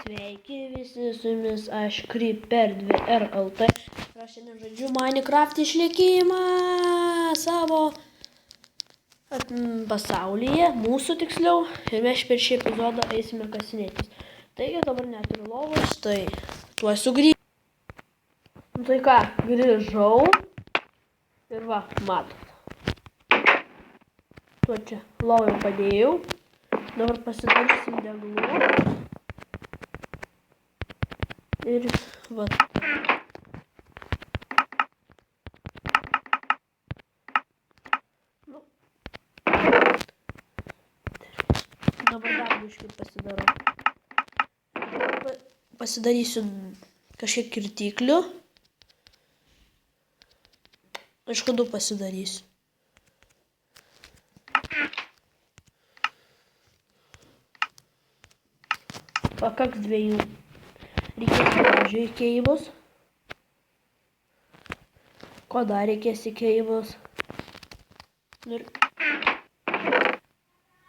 Sveiki visi, su jumis aš Creeper2RLT. Ir aš šiandien žaidžiu Minecraft išlikimą savo pasaulyje, mūsų tiksliau. Ir mes per šį epizodą eisime kasinėtis. Taigi dabar neturiu lovos, tai tuo sugrįžtu. Nu tai ką, grįžau. Ir va, matot. Tuo čia lovą padėjau. Dabar pasidarysim deglų. Ir va. Nu. Dabar dar biškį pasidarau. Pasidarysiu kažkiek kirtiklių. Aišku, du pasidarysiu. Pakaks dviejų. Reikės pavyzdžiui į keivus. Ko dar reikės į keivus? Ir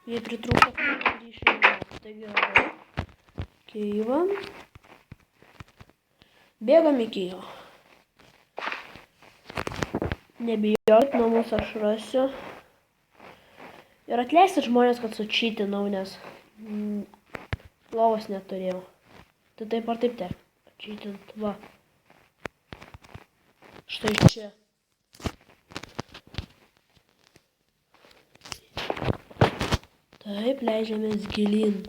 jei pritrūksta, kad grįžime. Tai gerai. Keivam. Bėgam į keivą. Nebijokit, namus aš rasiu. Ir atleiskit žmonės, kad sučytinau, nes lovos neturėjau. Tai taip ar taip taip. Čytint, va. Štai čia. Taip, leidžiamės gilin.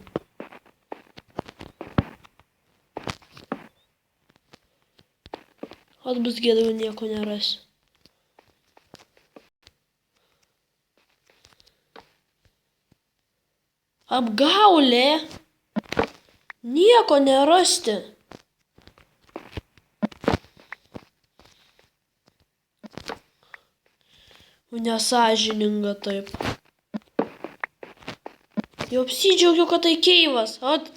Ot bus gėda, jau nieko nerasiu. Apgaulė! Nieko nerasti. Nesąžininga taip. Jau apsidžiaugiau, kad tai keivas. At.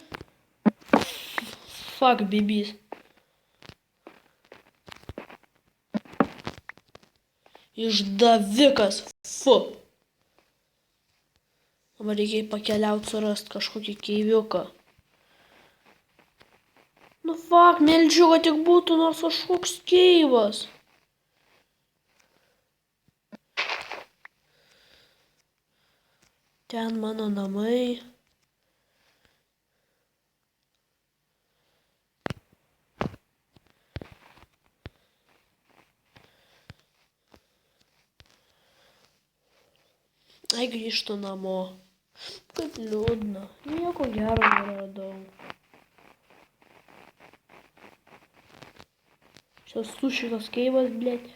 Fuck, bibys. Išdavikas. Fu. Dabar reikia pakeliauti surasti kažkokį keiviuką. Nu fuck, meldžiu, kad tik būtų nors kažkoks keivas. Ten mano namai. Ai, grįžtu namo. Kaip liūdna. Nieko gero neradau. Čia šitas keivas, blėt.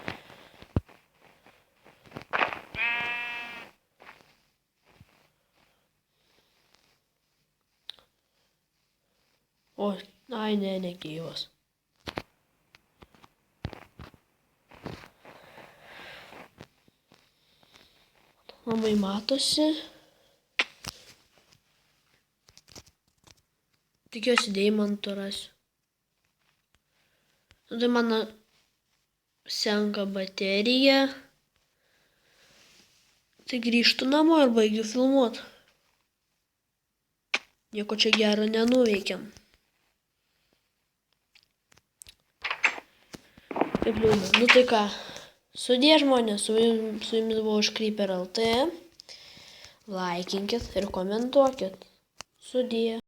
O, ai, ne keivas. Labai matosi. Tikiuosi deimantų rasiu. Tai mano senka baterija. Tai grįžtu namo ir baigiu filmuot. Nieko čia gero nenuveikiam. Kaip liūdna. Nu tai ką. Sudie žmonės, su jumis buvo aš Creeper LT. Laikinkit ir komentuokit. Sudie.